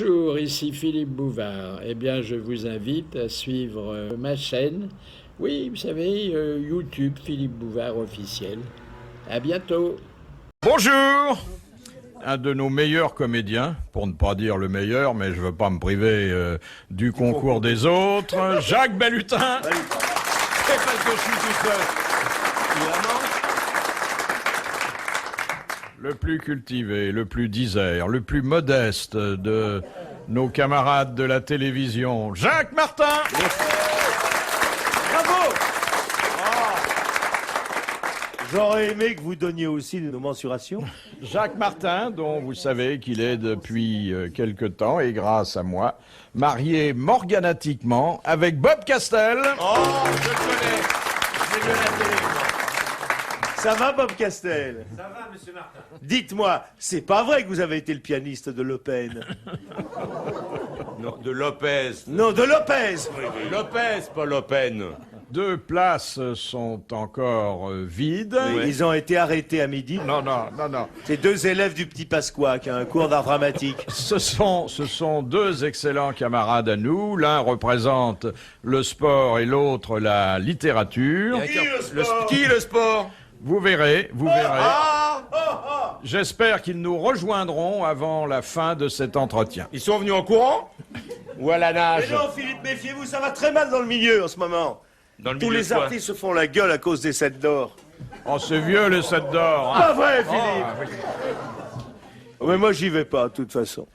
Bonjour, ici Philippe Bouvard. Eh bien, je vous invite à suivre ma chaîne. Oui, vous savez, YouTube Philippe Bouvard officiel. À bientôt. Bonjour! Un de nos meilleurs comédiens, pour ne pas dire le meilleur, mais je veux pas me priver du concours des autres, Jacques Bellutin. C'est parce que je suis tout seul. Évidemment. Le plus cultivé, le plus disert, le plus modeste de nos camarades de la télévision, Jacques Martin. Bravo. J'aurais aimé que vous donniez aussi nos mensurations. Jacques Martin, dont vous savez qu'il est depuis quelque temps, et grâce à moi, marié morganatiquement avec Bob Castel. Oh, je le connais. J'ai vu à la télé, moi. Ça va, Bob Castel? Ça va, monsieur Martin? Dites-moi, c'est pas vrai que vous avez été le pianiste de Lopez? Non, de Lopez. Non, de Lopez. Lopez, pas Lopen. 2 places sont encore vides. Oui, ils ont été arrêtés à midi. Non. C'est 2 élèves du Petit Pasqua qui a un cours d'art dramatique. Ce sont 2 excellents camarades à nous. L'un représente le sport et l'autre la littérature. Qui le sport? Vous verrez. J'espère qu'ils nous rejoindront avant la fin de cet entretien. Ils sont venus en courant? Ou à la Mais nage? non, Philippe, méfiez-vous, ça va très mal dans le milieu en ce moment. Dans le Tous milieu les de quoi? artistes se font la gueule à cause des 7 d'or. Oh, c'est vieux les 7 d'or. Hein. Pas vrai, Philippe. Mais moi, j'y vais pas, de toute façon.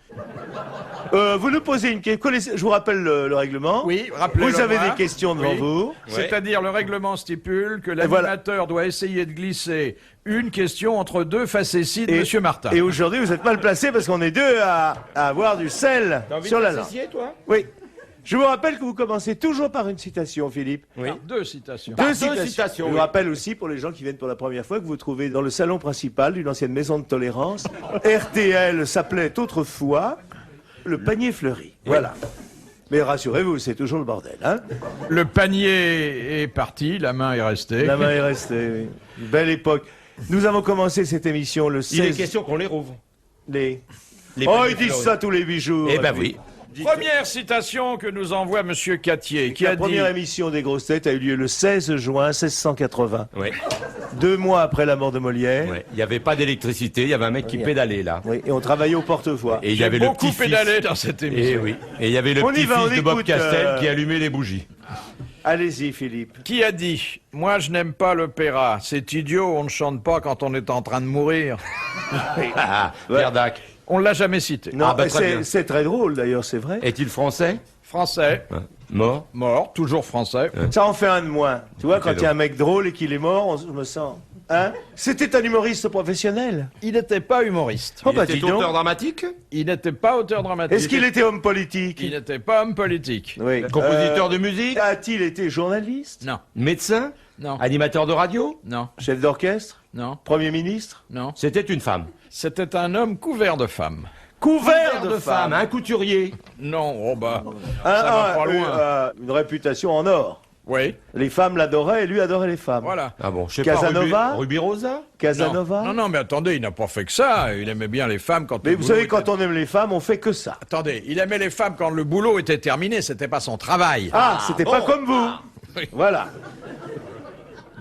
Vous nous posez une question. Je vous rappelle le règlement. Oui, rappelez-le Vous avez moi. des questions devant Oui. vous. C'est-à-dire, le règlement stipule que l'animateur doit essayer de glisser une question entre 2 facéties de Monsieur Martin. Et aujourd'hui, vous êtes mal placé parce qu'on est 2 à avoir du sel sur la langue. toi? Oui. Je vous rappelle que vous commencez toujours par une citation, Philippe. Oui. 2 citations. Deux citations, Je vous oui. rappelle aussi, pour les gens qui viennent pour la première fois, que vous trouvez dans le salon principal d'une ancienne maison de tolérance. RTL s'appelait autrefois le panier fleuri. Voilà. Mais rassurez-vous, c'est toujours le bordel, hein. Le panier est parti, la main est restée. La main est restée, oui. Une belle époque. Nous avons commencé cette émission le 16... Il est question qu'on les rouvre. Les... Les Oh, paniers ils disent fleuri. ça tous les 8 jours. Eh ben oui. Première citation que nous envoie Monsieur Cattier, qui La a dit... première émission des grosses têtes a eu lieu le 16 juin 1680. Ouais. 2 mois après la mort de Molière. Ouais. Il n'y avait pas d'électricité, il y avait un mec qui pédalait là. Oui, et on travaillait au porte-voix. Et il y J'ai avait le beaucoup petit pédalé dans cette Et émission. oui. Et il y avait le On y va, on petit-fils de Bob écoute, Castel qui allumait les bougies. Allez-y, Philippe. Qui a dit « Moi, je n'aime pas l'opéra. C'est idiot, on ne chante pas quand on est en train de mourir. Pierre Dac. » On l'a jamais cité. Non, Ah, bah, très bien. c'est très drôle d'ailleurs, c'est vrai. Est-il français? Français, Mort? mort, toujours français. Ça en fait un de moins. Tu vois, quand C'est il y a un mec drôle et qu'il est mort, je me sens... Hein? C'était un humoriste professionnel. Il n'était pas humoriste. Oh, Il bah, était dis donc. auteur dramatique? Il n'était pas auteur dramatique. Est-ce qu'il était homme politique? Il n'était pas homme politique. Oui. Compositeur de musique? A-t-il été journaliste? Non, Médecin? non, Animateur de radio? non, Chef d'orchestre? non, Premier ministre? non. C'était une femme. C'était un homme couvert de femmes. Couvert de femmes. un couturier. Non, oh bah, Un- ça va un- pas loin. une réputation en or. Oui, Les femmes l'adoraient et lui adorait les femmes. voilà. Ah bon, je sais Casanova? pas, Ruby Rosa? Casanova? Non, non, mais attendez, il n'a pas fait que ça. Il aimait bien les femmes quand Mais le vous boulot savez, quand était- on aime les femmes, on fait que ça. Attendez, il aimait les femmes quand le boulot était terminé, c'était pas son travail. Ah, c'était pas bon. comme vous. Voilà.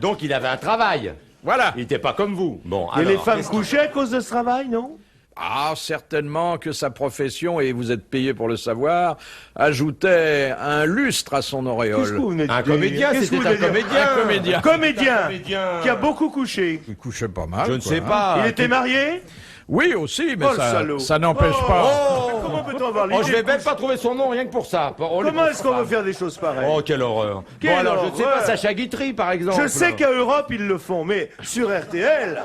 Donc il avait un travail. Voilà. Il n'était pas comme vous. Bon, Et alors, les femmes qu'est-ce qu'il- couchaient à cause de ce travail, non? Ah, certainement que sa profession, et vous êtes payé pour le savoir, ajoutait un lustre à son Qu'est-ce auréole. que vous venez de Un dire? comédien, Qu'est-ce que c'était vous un venez de dire? comédien. Un comédien. Comédien comédien. qui a beaucoup couché. Il couchait pas mal. Je ne quoi, sais hein. pas. Il était marié? Oui, aussi, mais Oh, le ça, salaud. ça n'empêche pas. Comment peut-on avoir Oh, l'idée je vais de même coucher? pas trouver son nom rien que pour ça. Oh, les Comment est-ce qu'on pauvres veut faire des choses pareilles? femmes. Oh, quelle horreur. Quelle bon, alors, je ne sais horreur. pas, Sacha Guitry, par exemple. Je sais qu'à Europe, ils le font, mais sur RTL,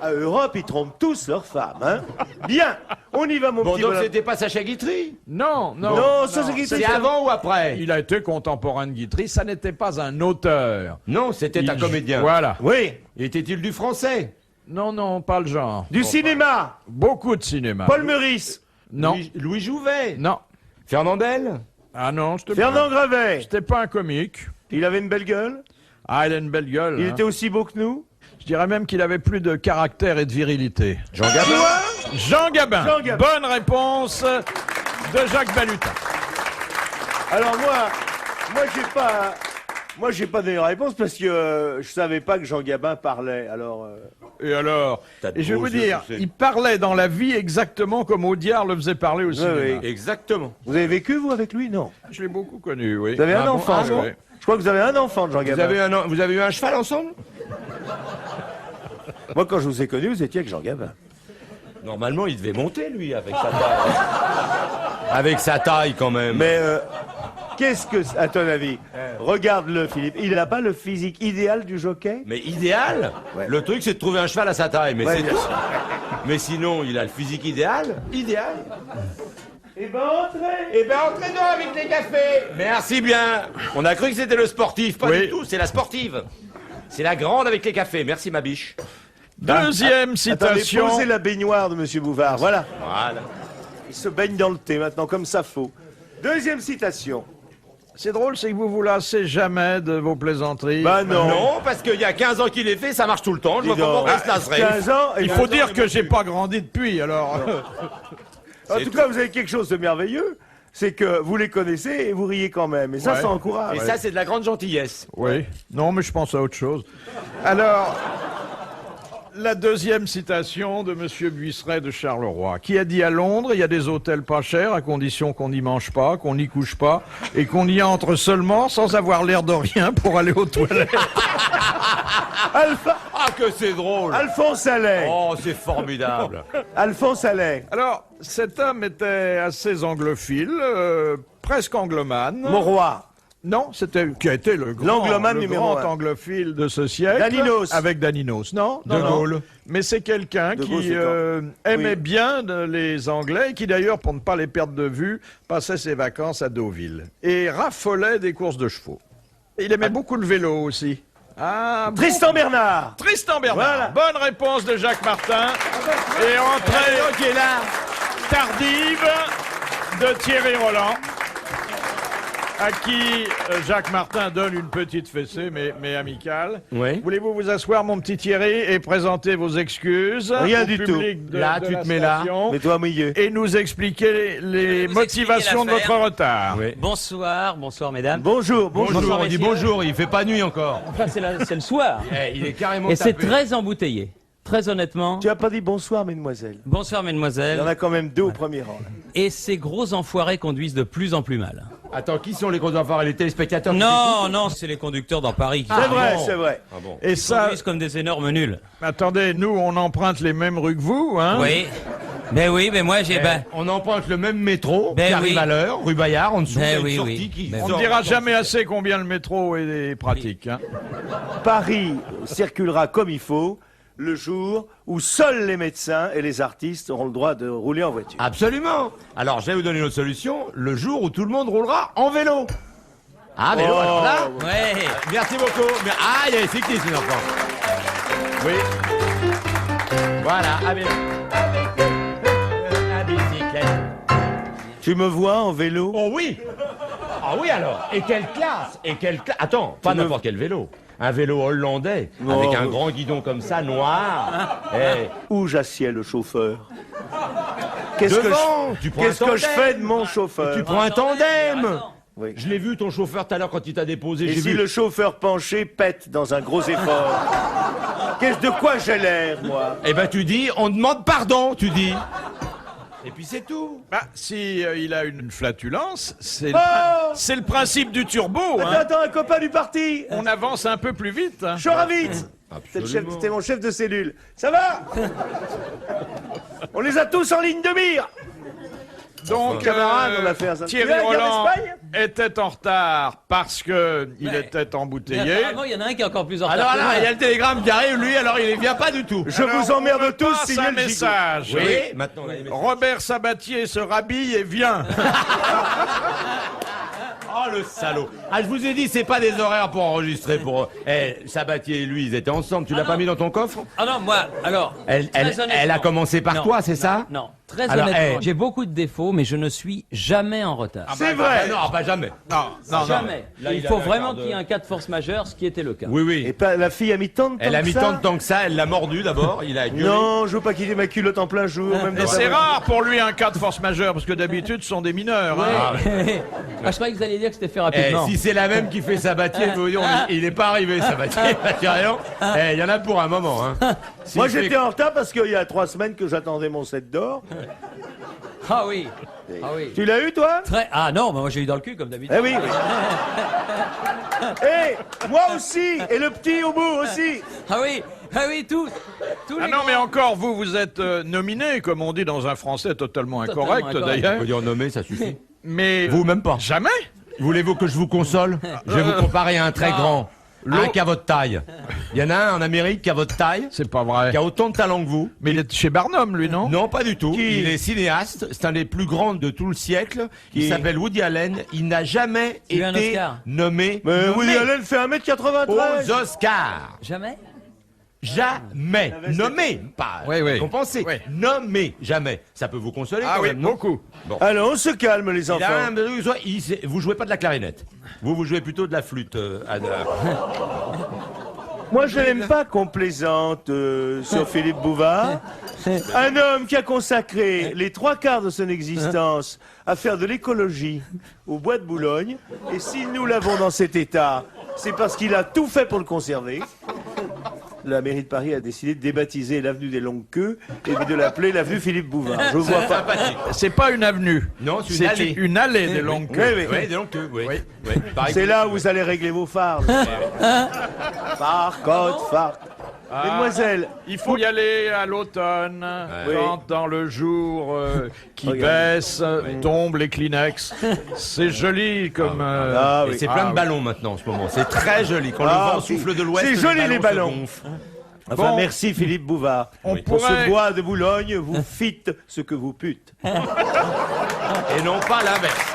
à Europe, ils trompent tous leurs femmes. Hein? Bien, on y va, mon Bon, petit donc bonhomme. c'était pas Sacha Guitry? Non, non. Non, ça, c'est qui C'est avant ou après? Il a été contemporain de Guitry, ça n'était pas un auteur. Non, c'était un comédien. Voilà. Oui, Était-il du français? Non, non, pas le genre. du cinéma. Beaucoup de cinéma. Paul Meurice, Non, Louis Jouvet? non. Fernandel? Ah non, je te Fernand Gravet. C'était pas un comique. Il avait une belle gueule. Ah, il a une belle gueule. Il hein. était aussi beau que nous. Je dirais même qu'il avait plus de caractère et de virilité. Jean Gabin? Jean Gabin. Jean Gabin. Bonne réponse de Jacques Balutin. Alors moi j'ai pas donné la réponse parce que je savais pas que Jean Gabin parlait. Alors Et alors? Et je vais vous dire, il parlait dans la vie exactement comme Audiard le faisait parler au cinéma. Exactement. vous avez vécu vous avec lui? Non. Je l'ai beaucoup connu, oui. Vous avez un enfant, Ah, je crois. ouais. Je crois que vous avez un enfant de Jean Gabin. Vous avez eu un cheval ensemble? Moi quand je vous ai connu, vous étiez avec Jean Gabin. Normalement, il devait monter, lui, avec sa taille. Avec sa taille, quand même. Mais qu'est-ce que, à ton avis, regarde-le Philippe, il n'a pas le physique idéal du jockey? Mais idéal? Ouais. Le truc, c'est de trouver un cheval à sa taille, mais Ouais, c'est bien tout. sûr. Mais sinon, il a le physique idéal? Idéal. Eh ben entrez. Eh ben, entrez donc avec les cafés. Merci bien. On a cru que c'était le sportif. Pas Oui. du tout, c'est la sportive. C'est la grande avec les cafés. Merci, ma biche. Deuxième Attendez, citation. posez la baignoire de Monsieur Bouvard, voilà. Voilà. Il se baigne dans le thé maintenant, comme ça faut. Deuxième citation. C'est drôle, c'est que vous vous lassez jamais de vos plaisanteries. Bah non. Non, parce qu'il y a 15 ans qu'il est fait, ça marche tout le temps. Je vois Dis comment donc. on se lasserait. 15 ans. et Il faut 15 ans, dire que et j'ai plus. pas grandi depuis, alors. En tout cas, vous avez quelque chose de merveilleux, c'est que vous les connaissez et vous riez quand même. Et ça, Ouais. ça encourage. Et ça, c'est de la grande gentillesse. Oui. Non, mais je pense à autre chose. Alors, la deuxième citation de Monsieur Buisseret de Charleroi, qui a dit à Londres, il y a des hôtels pas chers, à condition qu'on n'y mange pas, qu'on n'y couche pas, et qu'on y entre seulement sans avoir l'air de rien pour aller aux toilettes. Ah, que c'est drôle. Alphonse Allais. Oh, c'est formidable. Alphonse Allais. Alors, cet homme était assez anglophile, presque anglomane. Mon roi. Non, c'était qui a été le L'anglomane le numéro grand un. anglophile de ce siècle. Daninos. Avec Daninos. Non, De non. Gaulle. Mais c'est quelqu'un De Gaulle, qui c'est aimait Oui. bien les Anglais, et qui d'ailleurs, pour ne pas les perdre de vue, passait ses vacances à Deauville. Et raffolait des courses de chevaux. Il aimait beaucoup le vélo aussi. Ah, bon. Tristan Bernard. Tristan Bernard. Voilà. Bonne réponse de Jacques Martin. Et entrée qui est là. tardive de Thierry Roland, à qui Jacques Martin donne une petite fessée, mais amicale. Oui. Voulez-vous vous asseoir, mon petit Thierry, et présenter vos excuses Rien au du public de, Là, de tu la te mets là. station, Mets-toi au milieu. et nous expliquer les vous motivations de expliquer votre l'affaire. retard. Oui. Bonsoir, bonsoir mesdames. Bonjour, bonjour. Bonjour, on dit messieurs. bonjour, il fait pas nuit encore. Enfin, c'est le soir. Il est carrément Et c'est tapé. très embouteillé. Très honnêtement. Tu as pas dit bonsoir, mesdemoiselles. Bonsoir Il y en mesdemoiselles. a quand même deux au premier rang. là. Et ces gros enfoirés conduisent de plus en plus mal. Attends, qui sont les gros enfants et les téléspectateurs qui Non, non, c'est les conducteurs dans Paris qui C'est vrai, bon. c'est vrai. Ah bon. Et ça, conduisent comme des énormes nuls. attendez, nous, on emprunte les mêmes rues que vous, hein? Oui, mais moi j'ai... Ben, On emprunte le même métro Ben qui arrive oui. à l'heure, rue Bayard, en dessous, Ben il y a une oui, sortie oui. qui Ben On sort ne dira dans- jamais assez combien le métro est pratique. Hein? Paris circulera comme il faut le jour où seuls les médecins et les artistes auront le droit de rouler en voiture. Absolument. Alors, je vais vous donner une autre solution. Le jour où tout le monde roulera en vélo. Ah, vélo, Oh. alors là. ouais. Merci beaucoup. Ah, il y a les cyclistes, les enfants. Oui. Voilà, avec la bicyclette. Tu me vois en vélo? Oh oui. Ah oui, alors. Et quelle classe. Et quelle classe. Attends, pas Tu me- n'importe quel vélo. Un vélo hollandais, Non. avec un grand guidon comme ça, noir. Eh, Où j'assieds le chauffeur? Qu'est-ce que devant, tu je, prends qu'est-ce un que je tandem. fais de mon chauffeur? Tu prends un tandem. Oui. Je l'ai vu ton chauffeur tout à l'heure quand il t'a déposé. Et J'ai si vu. le chauffeur penché pète dans un gros effort? Qu'est-ce de quoi j'ai l'air, moi? Eh ben tu dis, on demande pardon, tu dis. Et puis c'est tout. Bah, si il a une flatulence, c'est Oh c'est le principe du turbo. Attends, Hein. attends, un copain du parti! On avance un peu plus vite. Hein. Choravitz! C'était mon chef de cellule. Ça va? On les a tous en ligne de mire! Donc, Camarade, on a fait un- Thierry Tu viens, regarde Roland l'Espagne était en retard parce que il Ouais. était Mais embouteillé. apparemment, il y en a un qui est encore plus en retard. Alors que là, moi. il y a le télégramme qui arrive, lui, alors il ne vient pas du tout. Je Alors, vous emmerde on me tous, passe signez un le gigot. message. Oui, maintenant on a les messages. Robert Sabatier se rhabille et vient. Oh le salaud. Ah, je vous ai dit, c'est pas des horaires pour enregistrer pour. Sabatier et lui, ils étaient ensemble. Tu l'as Ah pas non. mis dans ton coffre? Ah non, moi, alors... Elle très a honnêtement. commencé par Non, toi, c'est non, ça? Non. Très Alors, honnêtement, j'ai beaucoup de défauts, mais je ne suis jamais en retard. C'est vrai. Non, pas jamais. Non, Jamais. Là, Il il faut avait un vraiment quart de- qu'il y ait un cas de force majeure, ce qui était le cas. Oui, oui. Et pas, la fille a mis tant de temps Elle a que mis ça tant de temps que ça, elle l'a mordu d'abord, il a gueulé. Non, je veux pas quitter ma culotte en plein jour. Même dans Et sa c'est voiture. rare pour lui un cas de force majeure, parce que d'habitude, ce sont des mineurs. hein. Ah, je croyais que vous alliez dire que c'était fait Eh, rapidement. si c'est la même qui fait Sabatier, je veux dire, il n'est pas arrivé Sabatier, carrément. Il y en a pour un moment. Hein. Moi, S'il fait- j'étais en retard parce qu'il y a 3 semaines que j'attendais mon set d'or. Ah oui. Ah oui. Tu l'as eu, toi? Ah non, mais moi j'ai eu dans le cul comme d'habitude. Eh oui. Eh, moi aussi. Et le petit au bout aussi. Ah oui, tous. Tous Ah les non, grands. mais encore, vous êtes nominé, comme on dit dans un français totalement incorrect, incorrect. On d'ailleurs. peut dire nommer, ça suffit. Mais Vous, même pas. jamais. Voulez-vous que je vous console? Je vais vous comparer à un très grand. Un qui a votre taille. Il y en a un en Amérique qui a votre taille, C'est pas vrai. qui a autant de talent que vous. Mais il est chez Barnum, lui, non? Non, pas du tout. Qui Il est cinéaste. C'est un des plus grands de tout le siècle. Il Qui s'appelle Woody Allen. Il n'a jamais Il a eu un été Oscar. nommé, Mais nommé Woody Allen fait 1m93. aux Oscars. Jamais. Jamais. Nommé. Pas Oui, oui. compensé. Oui. Nommé. Jamais. Ça peut vous consoler Ah quand oui, même, non? beaucoup. Alors, on se calme, les Il a enfants. vous jouez pas de la clarinette. Vous jouez plutôt de la flûte. Moi, je n'aime pas qu'on plaisante sur Philippe Bouvard. Un homme qui a consacré les 3/4 de son existence à faire de l'écologie au bois de Boulogne. Et si nous l'avons dans cet état, c'est parce qu'il a tout fait pour le conserver. La mairie de Paris a décidé de débaptiser l'avenue des Longues Queues et de l'appeler l'avenue Philippe Bouvard. Je vois pas. Sympathique. C'est pas une avenue. Non, c'est une allée. une allée des longues Oui, queues. oui. Oui, donc, oui. Oui. Oui. Pareil C'est que- là où vous allez régler vos phares. Phare, code, phare. Mesdemoiselles, Il faut y aller à l'automne, Oui. quand dans le jour qui Regardez. baisse, tombent les Kleenex. C'est joli comme... Ah Et oui. c'est plein Ah de oui. ballons maintenant en ce moment. C'est très joli. Quand Ah, le vent oui. souffle de l'ouest, C'est joli, les se ballons. gonflent. Enfin, Bon. merci Philippe Bouvard. On Pour pourrait- ce bois de Boulogne, vous fîtes ce que vous pûtes. Et non pas l'inverse.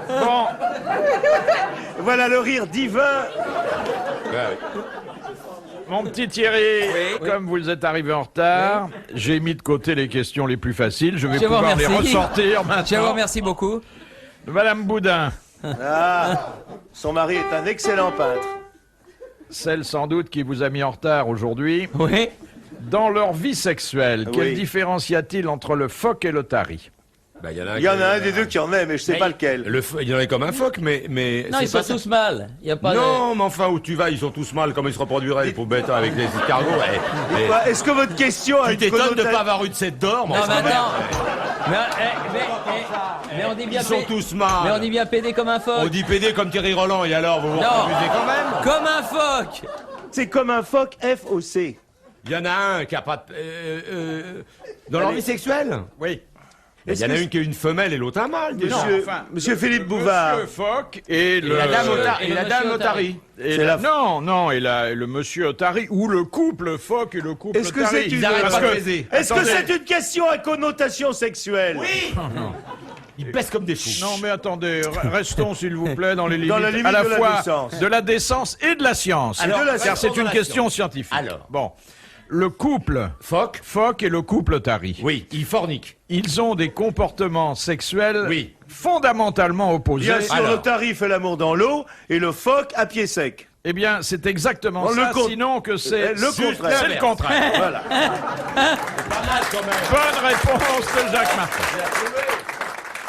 Bon, Voilà le rire divin. mon petit Thierry, comme vous êtes arrivé en retard, j'ai mis de côté les questions les plus faciles. Je vais Je vous pouvoir les remercie. ressortir Je vous maintenant. remercie beaucoup. Madame Boudin, Ah, son mari est un excellent peintre. celle sans doute qui vous a mis en retard aujourd'hui. Oui. Dans leur vie sexuelle, quelle Oui. différence y a-t-il entre le phoque et l'otarie? Bah, Il y en a un des deux qui en est, mais je sais Mais pas lequel. Il y en a comme un phoque, mais Non, ils c'est pas sont ça. tous mal. Il y a pas de... Non, mais enfin, où tu vas, ils sont tous mal, comme ils se reproduiraient, les pauvres bêtes, avec les escargots. Bah, Est-ce que votre question a Tu une t'étonnes de connotation pas avoir eu de cette d'or, Non, enfin, mais attends. merde. Mais on dit bien Ils sont pé- tous mal. Mais on dit bien pédé comme un phoque. On dit PD comme Thierry Roland, et alors, vous vous Non. reproduisez quand même? Comme un phoque. C'est comme un phoque FOC. Il y en a un qui a pas... dans leur Allez. vie sexuelle? Oui. Il y en a une qui est une femelle et l'autre un mâle, déjà. Monsieur Philippe Bouvard. Monsieur Phoque et Et le... la dame, et le la dame monsieur Otari. et C'est la- la- Non, et le monsieur Otari, ou le couple Phoque et le couple Est-ce que Otari. c'est une- Ils arrêtent Parce pas de que- baiser. Est-ce que Attendez. c'est une question à connotation sexuelle? Oui. Ils baissent comme des fous. Non, mais attendez, restons s'il vous plaît dans les limites, Dans la limite à la de la fois décence. de la décence et de la science. Alors, car restons c'est dans une la question science. scientifique. Alors. Bon, le couple Phoque. Phoque et le couple Otari, Oui, ils forniquent. ils ont des comportements sexuels Oui. fondamentalement opposés. Bien sûr, Alors. le tarif fait l'amour dans l'eau et le phoque à pied sec. Eh bien, c'est exactement Oh, le ça, con- sinon que c'est le contraire. C'est le contraire. Voilà. Pas mal quand même. Bonne réponse de Jacques Martin.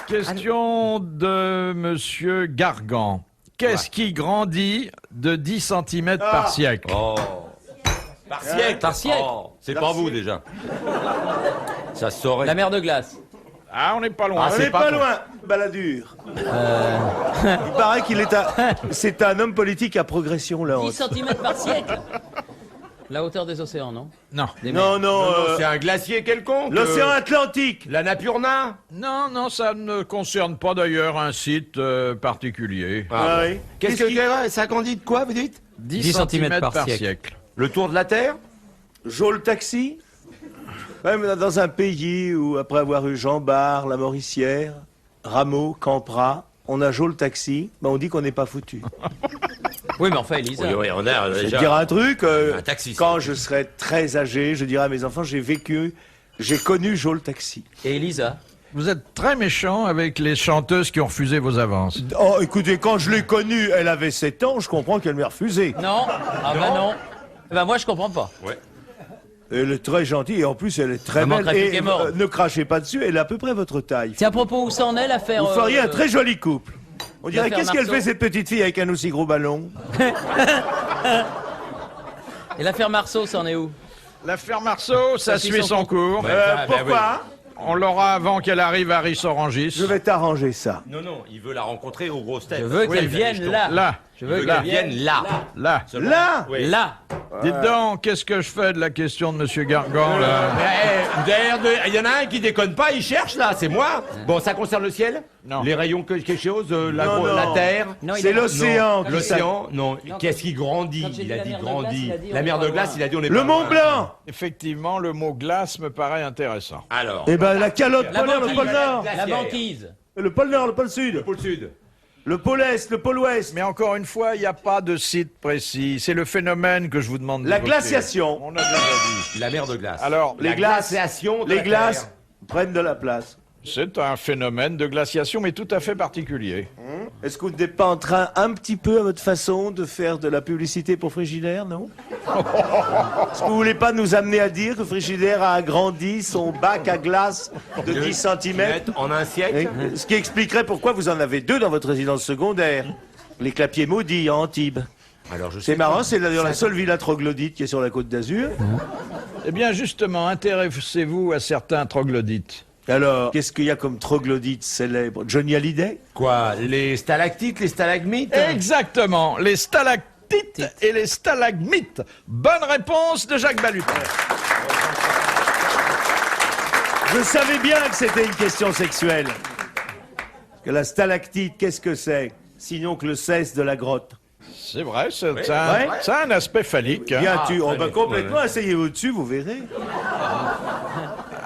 Question de Monsieur Gargan. Qu'est-ce qui grandit de 10 cm par siècle? Oh. Par siècle. Par siècle. Oh, c'est pas vous déjà. Ça se saurait. La mer de glace. Ah, on n'est pas loin. Ah, On c'est n'est pas pas con. loin, Balladur. Il paraît qu'il est c'est un homme politique à progression, là. 10 cm par siècle. La hauteur des océans, non? Non. Des Non, mers. non, Non, c'est un glacier quelconque. l'océan Atlantique. La Napurna. Non, non, ça ne concerne pas d'ailleurs un site particulier. Ah oui. Qu'est-ce que ça grandit de quoi, vous dites? 10 centimètres cm par siècle. Le tour de la Terre? Joe le taxi. Même dans un pays où, après avoir eu Jean Bart, la Mauricière, Rameau, Campra, on a Joe le taxi, ben on dit qu'on n'est pas foutu. Oui, mais enfin, Elisa. Oui, oui, on a Je vais déjà te dire un truc. un taxi. Quand je serai très âgé, je dirai à mes enfants, j'ai connu Joe le taxi. Et Elisa. Vous êtes très méchant avec les chanteuses qui ont refusé vos avances. Oh, écoutez, quand je l'ai connue, elle avait 7 ans, je comprends qu'elle m'ait refusé. Non. Ah bah non. Bah moi, je comprends pas. Elle est très gentille et en plus elle est très Ça belle. manquerait plus Et qu'elle est morte. ne crachez pas dessus, elle est à peu près votre taille. C'est à propos où ça en est l'affaire. Vous feriez un très joli couple. On dirait, L'affaire qu'est-ce qu'elle Marceau. fait cette petite fille avec un aussi gros ballon? Et l'affaire Marceau, ça en est où? L'affaire Marceau, ça suit son cours. Pourquoi? On l'aura avant qu'elle arrive à Rissorangis. Je vais t'arranger ça. Non, non, il veut la rencontrer aux grosses têtes. Je veux qu'elle vienne là. Là, Je veux là, qu'elle vienne là. là. Là? Oui. là. Dites donc, qu'est-ce que je fais de la question de Monsieur Gargan, là? Il y en a un qui déconne pas, il cherche là, c'est moi. Bon, ça concerne le ciel? Non. Les rayons, quelque chose, Non, la non. terre? Non, il C'est a- l'océan. Non. qui L'océan? Non. Non, Qu'est-ce qui grandit? quand j'ai Il dit a la dit mer de grandit. glace, il a dit on La est mer pas de glace, loin. il a dit on est Le pas Mont loin. Blanc. Effectivement, le mot glace me paraît intéressant. Alors. Eh ben la calotte La polaire, le banquise. pôle Nord. La banquise. Le pôle Nord, le pôle Sud. Pôle Sud. Le pôle Est, le pôle Ouest. Mais encore une fois, il n'y a pas de site précis. C'est le phénomène que je vous demande La d'évoquer. glaciation. On a déjà dit. La mer de glace. Alors, Les La glaces, glaciation de les la glaces Terre. prennent de la place. c'est un phénomène de glaciation, mais tout à fait particulier. Est-ce que vous n'êtes pas en train, un petit peu à votre façon, de faire de la publicité pour Frigidaire, non? Est-ce que vous voulez pas nous amener à dire que Frigidaire a agrandi son bac à glace de 10 cm? En un siècle. Ce qui expliquerait pourquoi vous en avez 2 dans votre résidence secondaire. Les clapiers maudits à Antibes. Alors je C'est sais marrant, pas. c'est d'ailleurs la seule villa troglodyte qui est sur la côte d'Azur. Eh bien, justement, intéressez-vous à certains troglodytes. Alors, qu'est-ce qu'il y a comme troglodyte célèbre? Johnny Hallyday? Quoi? Les stalactites, les stalagmites? Exactement, les stalactites et les stalagmites. Bonne réponse de Jacques Balutin. Je savais bien que c'était une question sexuelle. Que la stalactite, qu'est-ce que c'est? Sinon que le cesse de la grotte. C'est vrai, c'est Ouais. ça a un aspect phallique. Hein. Bien, oh, très ben, bien. complètement, asseyez-vous dessus, vous verrez.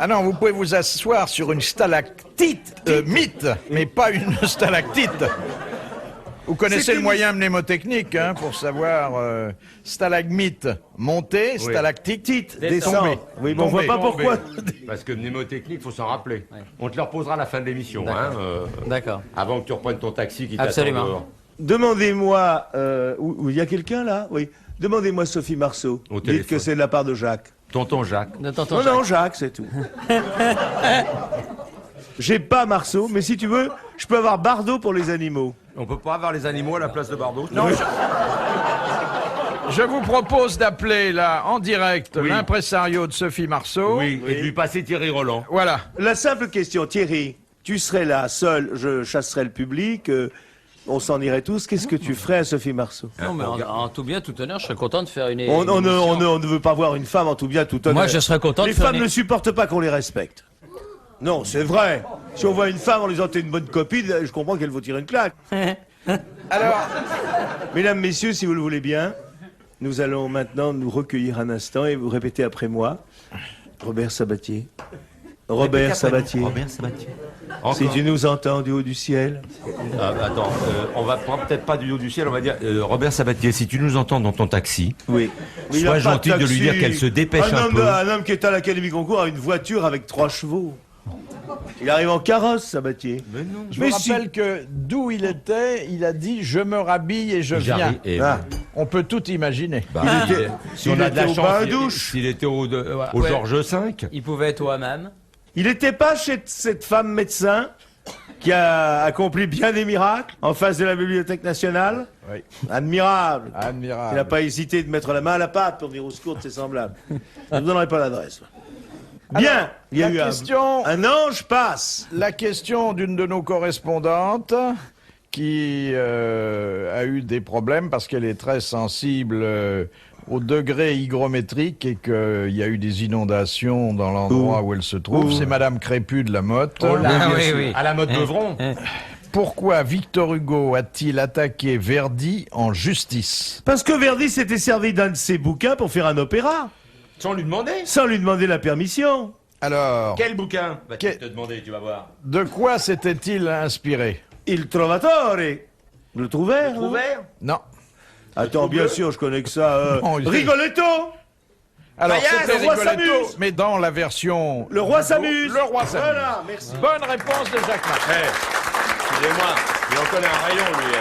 Ah non, vous pouvez vous asseoir sur une stalactite, mythe, mais pas une stalactite. Vous connaissez C'était le moyen mnémotechnique hein, pour savoir stalagmite, monter, stalactite, Descend. tomber. Oui, mais on voit pas Tomber. pourquoi. Parce que mnémotechnique, faut s'en rappeler. On te le reposera à la fin de l'émission, hein, D'accord. avant que tu reprennes ton taxi qui t'attend Absolument. dehors. Demandez-moi, où il y a quelqu'un là? Oui. Demandez-moi Sophie Marceau. Au Dites téléphone. que c'est de la part de Jacques. Tonton Jacques. De tonton Non, Jacques. non, Jacques, c'est tout. J'ai pas Marceau, mais si tu veux, je peux avoir Bardot pour les animaux. On peut pas avoir les animaux à la place de Bardot? Non, je vous propose d'appeler là en direct Oui. l'impresario de Sophie Marceau. Oui, et de lui passer Thierry Roland. Voilà. La simple question, Thierry, tu serais là, seul, je chasserais le public, on s'en irait tous, qu'est-ce que tu ferais à Sophie Marceau? Non, mais en tout bien, tout honneur, je serais content de faire une. On une émission. ne veut pas voir une femme en tout bien, tout honneur. Moi, je serais content Les de faire femmes une- ne supportent pas qu'on les respecte. Non, c'est vrai. Si on voit une femme en lui disant t'es une bonne copine, je comprends qu'elle vaut tirer une claque. Alors, Mesdames, messieurs, si vous le voulez bien, nous allons maintenant nous recueillir un instant et vous répétez après moi. Robert Sabatier. Robert Sabatier. Robert Sabatier. Si tu nous entends du haut du ciel. Attends, on va prendre peut-être pas du haut du ciel, on va dire Robert Sabatier, si tu nous entends dans ton taxi, Oui. Sois Il a pas gentil de lui taxi. dire qu'elle se dépêche un peu. Un homme qui est à l'Académie Concours a une voiture avec 3 chevaux. Il arrive en carrosse, Sabatier. Mais non. je vous rappelle que d'où il était, il a dit « je me rhabille et je viens J'arrive. » Et Ah. On peut tout imaginer. bah, Il était- si on il a de la était au chance, bain-douche. s'il était au Ouais. Georges V. Il pouvait être toi-même. Il n'était pas chez cette femme médecin qui a accompli bien des miracles en face de la Bibliothèque nationale. Oui. Admirable. Il Admirable. n'a pas hésité de mettre la main à la pâte pour venir au secours de ses semblables. Je ne vous donnerai pas l'adresse. Bien, Alors, il y a la eu question- un ange passe. La question d'une de nos correspondantes qui a eu des problèmes parce qu'elle est très sensible au degré hygrométrique et qu'il y a eu des inondations dans l'endroit où elle se trouve. C'est Madame Crépus de la Motte. Ah, Bien oui, sûr. oui. À la mode Beuvron. Pourquoi Victor Hugo a-t-il attaqué Verdi en justice? Parce que Verdi s'était servi d'un de ses bouquins pour faire un opéra, Sans lui demander. sans lui demander la permission. Alors, Quel bouquin va Quel- te demander, tu vas voir. de quoi s'était-il inspiré? Il Trovatore. Le trouvèrent. Trouvert. Non. Attends, bien sûr, je connais que ça. Non, il- Rigoletto. Alors, Paillasse, c'était le roi Rigoletto, s'amuse. mais dans la version... Le roi s'amuse. Le roi s'amuse. Voilà, merci. Bonne réponse de Jacques Martin. Excusez-moi, il en connaît un rayon, lui.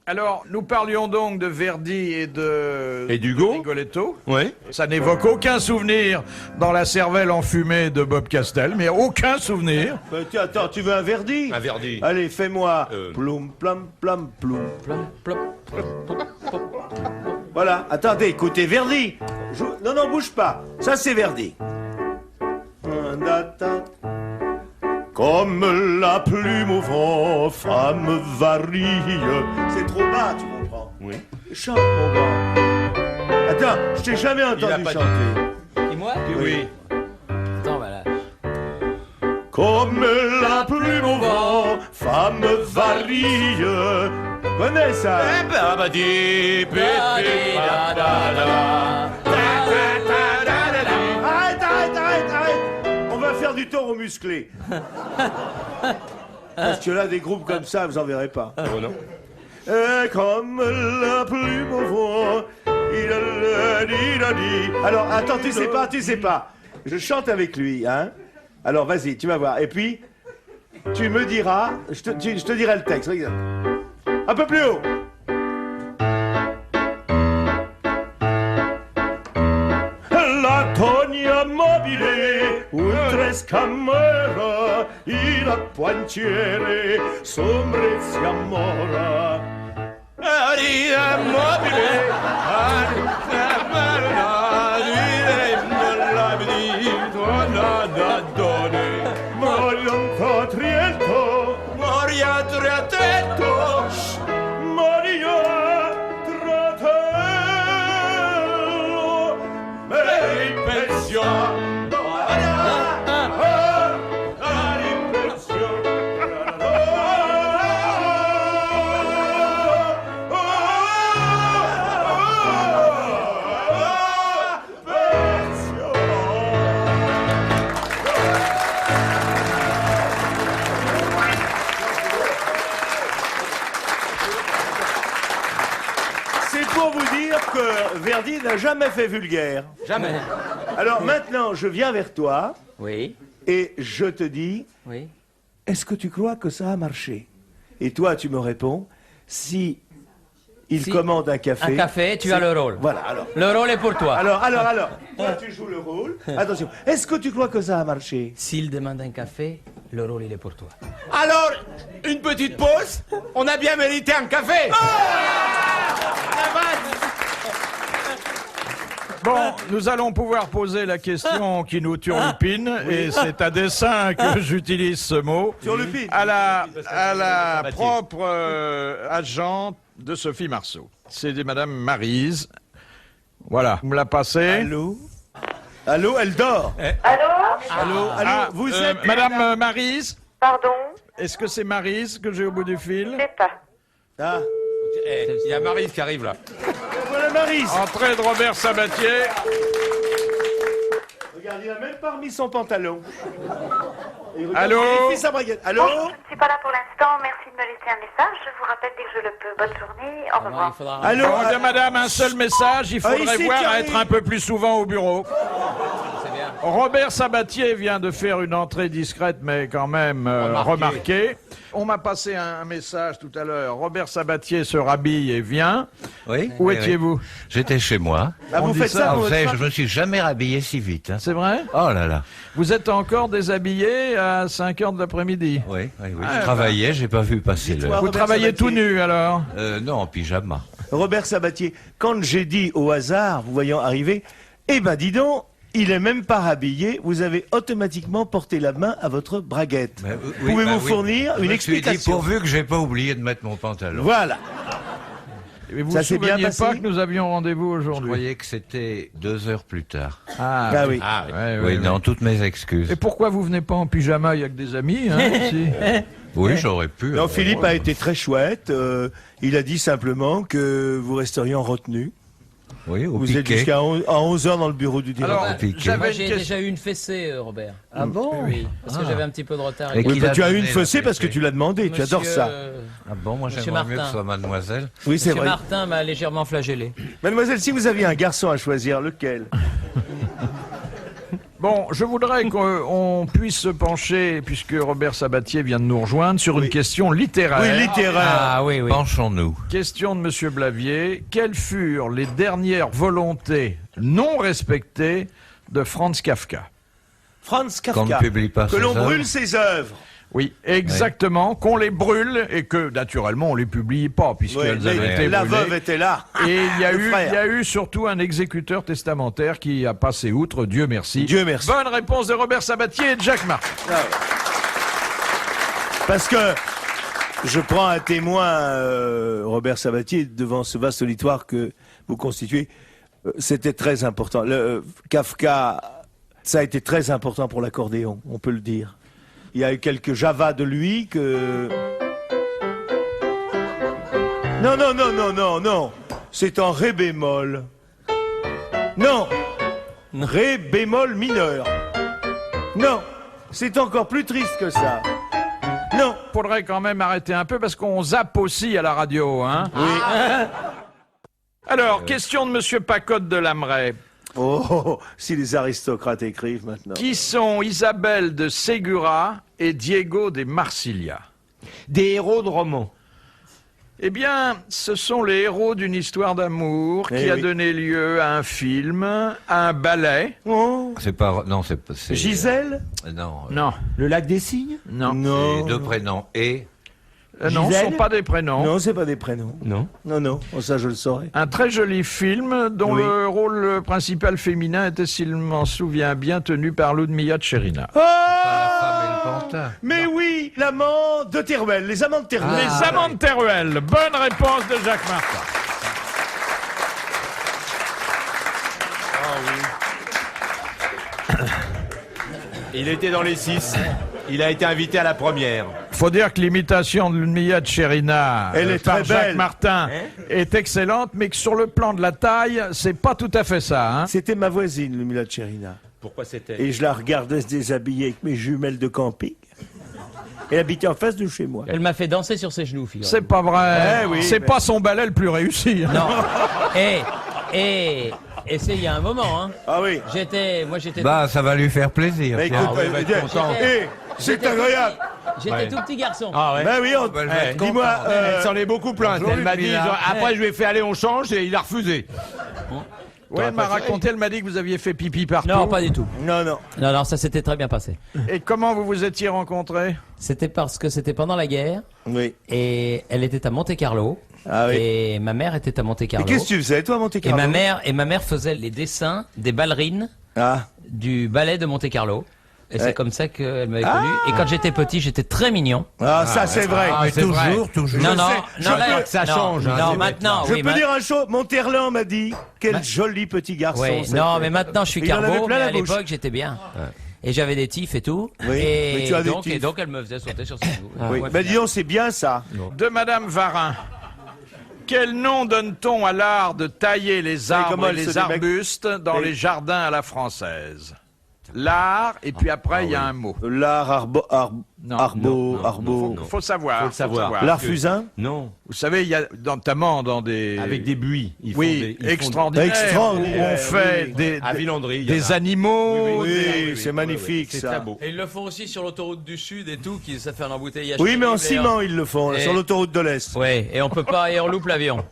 Alors, nous parlions donc de Verdi et de... Et d'Hugo. de Rigoletto. Oui. Ça n'évoque aucun souvenir dans la cervelle enfumée de Bob Castel, mais aucun souvenir. Tiens, attends, tu veux un Verdi? Un Verdi. Allez, fais-moi. Euh. Ploum, plam, plam, ploum. Plom, plop, plop. Voilà, attendez, écoutez, Verdi. Non, non, bouge pas. Ça, c'est Verdi. Comme la plume au vent, femme varie. C'est trop bas, tu comprends? Oui. Chante, mon gars. Attends, je t'ai jamais entendu pas chanter. Et moi Oui. Attends, voilà. Comme la plume au vent, femme varie. Tu connais ça? Arrête, arrête, arrête, arrête. On va faire du taureau musclé. Parce que là, des groupes comme ça, vous en verrez pas. Oh non. Comme la plume au vent. Alors, attends, tu sais pas. Je chante avec lui, hein. Alors, vas-y, tu vas voir. Et puis, tu me diras, je te dirai le texte. Regarde. Un peu plus haut. La togna mobile, un tres camera, il pointiere, sombrezia mora. Aria mobile, Moria trielto, Moria trielto, Moria tratello, e pensione, c'est pour vous dire que Verdi n'a jamais fait vulgaire. Jamais. Alors maintenant, je viens vers toi Oui, et je te dis, oui. est-ce que tu crois que ça a marché? Et toi, tu me réponds, si il Si commande un café... Un café, tu as le rôle. Voilà, alors. Le rôle est pour toi. Alors, toi, tu joues le rôle. Attention, est-ce que tu crois que ça a marché? S'il demande un café, le rôle, il est pour toi. Alors, une petite pause. On a bien mérité un café. Bon, nous allons pouvoir poser la question qui nous turlupine, et c'est à dessein que j'utilise ce mot, Turlupine. à la propre agente de Sophie Marceau. C'est Madame Maryse. Voilà, vous me la passez. Allô? Allô, elle dort. Allô, Ah, vous êtes... Madame Maryse, Pardon, est-ce que c'est Maryse que j'ai au bout du fil? je sais pas. Ah, Il y a Maryse qui arrive là. voilà Maryse. Entrée de Robert Sabatier. Regarde, il a même pas remis son pantalon. Et regarde, Allô? il a fait sa braguette. Allô? Bonjour, je ne suis pas là pour l'instant. Merci de me laisser un message. Je vous rappelle dès que je le peux. Bonne journée. Au Il revoir. faudra... Allô? Bon, bien, madame, un seul message, il faudrait ici, voir Thierry. être un peu plus souvent au bureau. C'est bien. Robert Sabatier vient de faire une entrée discrète, mais quand même remarquée. On m'a passé un message tout à l'heure. Robert Sabatier se rhabille et vient. Oui. Où oui, étiez-vous? oui. J'étais chez moi. Ah, On vous dit faites ça, ça Ah, pour vous votre savez, femme? je me suis jamais rhabillé si vite. Hein. C'est vrai? Oh là là. Vous êtes encore déshabillé à 5 heures de l'après-midi? Oui, oui, oui. Ah, Je travaillais, j'ai pas vu passer Dites-moi, l'heure. Vous Robert travaillez Sabatier. tout nu alors? Non, en pyjama. Robert Sabatier, quand j'ai dit au hasard, vous voyant arriver, eh ben dis donc, il est même pas habillé, vous avez automatiquement porté la main à votre braguette. Mais, Pouvez-vous fournir Je une me suis dit, explication? pourvu que j'ai pas oublié de mettre mon pantalon. Voilà. Et vous Ça ne s'est bien souveniez passé? pas que nous avions rendez-vous Je aujourd'hui? croyais que c'était 2 heures plus tard. Ah, Ah oui. Ah oui. ouais, Oui, ouais, non, ouais. toutes mes excuses. Et pourquoi vous venez pas en pyjama avec des amis hein, ici? Oui, j'aurais pu. Non, Philippe a été très chouette. Il a dit simplement que vous resteriez en retenue. Oui, au Vous êtes piquet. jusqu'à 11 heures dans le bureau du directeur. Alors, piqué. j'avais Moi, une j'ai question. déjà eu une fessée, Robert. Ah bon? Oui, parce que j'avais un petit peu de retard. Et Oui, qui bah, l'a tu as eu donné, une la fessée parce que fessée tu l'as demandé. Tu adores ça. Ah bon, moi Monsieur j'aimerais mieux que Martin. ce soit mademoiselle. Oui, c'est Monsieur vrai. Martin m'a légèrement flagellé. Mademoiselle, si vous aviez un garçon à choisir, lequel? Bon, je voudrais qu'on puisse se pencher, puisque Robert Sabatier vient de nous rejoindre, sur une question littéraire. Oui, littéraire. Ah oui, oui. Penchons-nous. Question de Monsieur Blavier. Quelles furent les dernières volontés non respectées de Franz Kafka? Franz Qu'on Kafka. ne publie pas Que ses l'on œuvres. brûle ses œuvres. Oui, exactement, qu'on les brûle et que, naturellement, on les publie pas, Oui, puisqu'elles mais avaient été la brûlées. veuve était là. Et il y a Le eu, frère. il y a eu surtout un exécuteur testamentaire qui a passé outre, Dieu merci. Dieu merci. Bonne réponse de Robert Sabatier et de Jacques Martin. Parce que je prends un témoin, Robert Sabatier, devant ce vaste auditoire que vous constituez. C'était très important. Kafka, ça a été très important pour l'accordéon, on peut le dire. Il y a eu quelques javas de lui que... Non, non, non, non, non, non. C'est en ré bémol. Non. Ré bémol mineur. Non. C'est encore plus triste que ça. Non. Faudrait quand même arrêter un peu parce qu'on zappe aussi à la radio, hein. Alors, question de Monsieur Pacotte de Lameray. Oh, si les aristocrates écrivent maintenant. Qui sont Isabelle de Ségura et Diego de Marsilia? Des héros de romans. Eh bien, ce sont les héros d'une histoire d'amour qui Eh a oui. donné lieu à un film, à un ballet. Oh, C'est pas. Non, c'est pas. c'est- Gisèle? Non. Non, Le lac des cygnes? non. Non. C'est deux prénoms. Et. Non, ce ne Gisèle sont pas des prénoms. Non, c'est pas des prénoms. Non. Non, non. Oh, ça, je le saurais. Un très joli film dont Oui. le rôle principal féminin était, s'il m'en souvient bien, tenu par Ludmilla Tcherina. Pas la femme et le pantin. Mais oui, l'amant de Teruel, les amants de Teruel. Les Amants de Teruel. Bonne réponse de Jacques Martin. Il était dans les 6. Il a été invité à la première. Faut dire que l'imitation de Ludmilla Tcherina Elle est par très Jacques belle. Martin est excellente, mais que sur le plan de la taille, c'est pas tout à fait ça. Hein. C'était ma voisine, Lumila Tcherina. Pourquoi c'était? Et je la regardais se déshabiller avec mes jumelles de camping. Elle habitait en face de chez moi. Elle m'a fait danser sur ses genoux, figurez-vous. C'est pas vrai. Eh oui, c'est mais- pas son ballet le plus réussi. hein. Non. Et c'est il y a un moment, hein. Ah oui. Moi j'étais. Bah, ça va lui faire plaisir. Bah, tiens. écoute, oui, va être eh, content. eh, c'est agréable. J'étais tout petit garçon. Ah ouais. Ben oui, bah, elle va être dis-moi, contente. Elle s'en est beaucoup plainte. Bonjour, Elle m'a dit, Ludmilla. après je lui ai fait aller, on change, et il a refusé. Ouais, elle m'a raconté, elle m'a dit que vous aviez fait pipi partout. Non, pas du tout. non, non. Non, non, ça s'était très bien passé. Et comment vous vous étiez rencontrés? C'était parce que c'était pendant la guerre Oui. et elle était à Monte-Carlo Ah oui. et ma mère était à Mais Monte-Carlo. qu'est-ce que tu faisais, toi, à Monte Et Carlo? ma mère faisait les dessins des ballerines Ah. du ballet de Monte-Carlo. Et Ouais. c'est comme ça qu'elle m'avait connu. Et quand j'étais petit, j'étais très mignon. Ah, ça, c'est vrai. Mais c'est vrai. toujours. Non, non, sais, non, je là, peux- ça non, change, hein, non, ces maintenant, Je oui, peux dire un chose, Monterland m'a dit, quel joli petit garçon. oui, c'était. non, mais maintenant je suis Il en avait carbo, plein mais la à bouche. l'époque j'étais bien. Et j'avais des tifs et tout. Oui, mais tu as des donc, tifs. et donc elle me faisait sauter sur ses genoux. Oui, Ouais, ben dis donc, c'est bien ça. De Madame Varin. Quel nom donne-t-on à l'art de tailler les comment arbres et elle se les démec- arbustes dans Oui. les jardins à la française? L'art, et puis après, il y a un mot. L'art Non, arbo. Faut savoir. Faut le savoir. L'art fusain? Non. Vous savez, il y a notamment dans des... Avec des buis. Ils font Oui, des- ils font extraordinaire. Extraordinaire, On fait oui. des, À Villandry, il y en des a. animaux. Oui, c'est magnifique, C'est ça. très beau. Et ils le font aussi sur l'autoroute du Sud et tout, qui ça fait un embouteillage. Oui, mais en terrible, ciment, ils le font, là, Et- sur l'autoroute de l'Est. Ouais, et on peut pas, et on loupe l'avion.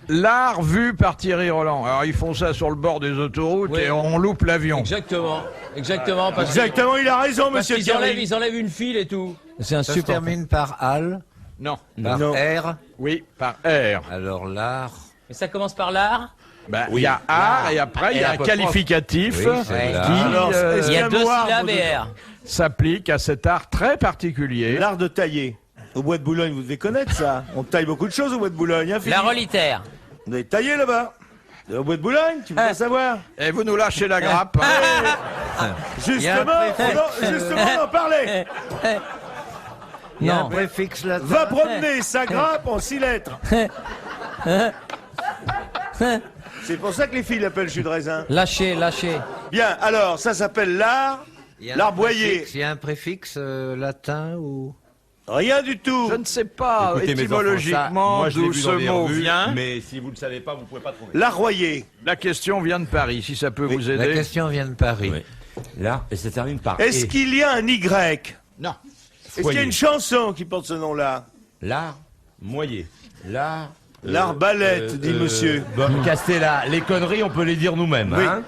L'art vu par Thierry Roland. Alors, ils font ça sur le bord des autoroutes Oui. et on loupe l'avion. Exactement, exactement, parce Exactement, il a raison, parce monsieur qu'ils enlèvent, Thierry. ils enlèvent une file et tout. C'est un Ça se super. termine par al, Non. par Non. r. Oui, par R. Alors l'art. Et ça commence par l'art. Ben, il y a art et après, il y a un qualificatif Oui, c'est l'art. qui Alors, est-ce Il y a qu'un deux mot arbre syllabes et dedans? R. s'applique à cet art très particulier. L'art de tailler. Au bois de Boulogne, vous devez connaître ça. On taille beaucoup de choses au bois de Boulogne, hein, Philippe? La relitaire. Vous avez taillé là-bas. Au bois de Boulogne, tu veux pas savoir? Et vous nous lâchez la grappe. hein. Justement, on en parlait. Il y a un Non. préfixe là. Va promener sa grappe en 6 lettres. C'est pour ça que les filles l'appellent jus de raisin. Lâchez, lâchez. Bien, alors, ça s'appelle l'art. Il y a un L'arboyer. préfixe, il y a un préfixe latin ou... Rien du tout. Je ne sais pas Écoutez, mes enfants, ça, étymologiquement moi, je l'ai d'où vu ce dans des mot revues, vient. Mais si vous ne le savez pas, vous ne pouvez pas trouver. L'arroyer. La question vient de Paris, si ça peut vous La aider. question vient de Paris. Oui. Là, et ça termine par Est-ce et. qu'il y a un Y? Non. Est-ce qu'il y a Foyer. une chanson qui porte ce nom-là? L'art moyer. L'art. L'arbalète, dit monsieur. Bon, Castella, les conneries, on peut les dire nous-mêmes. Oui. Hein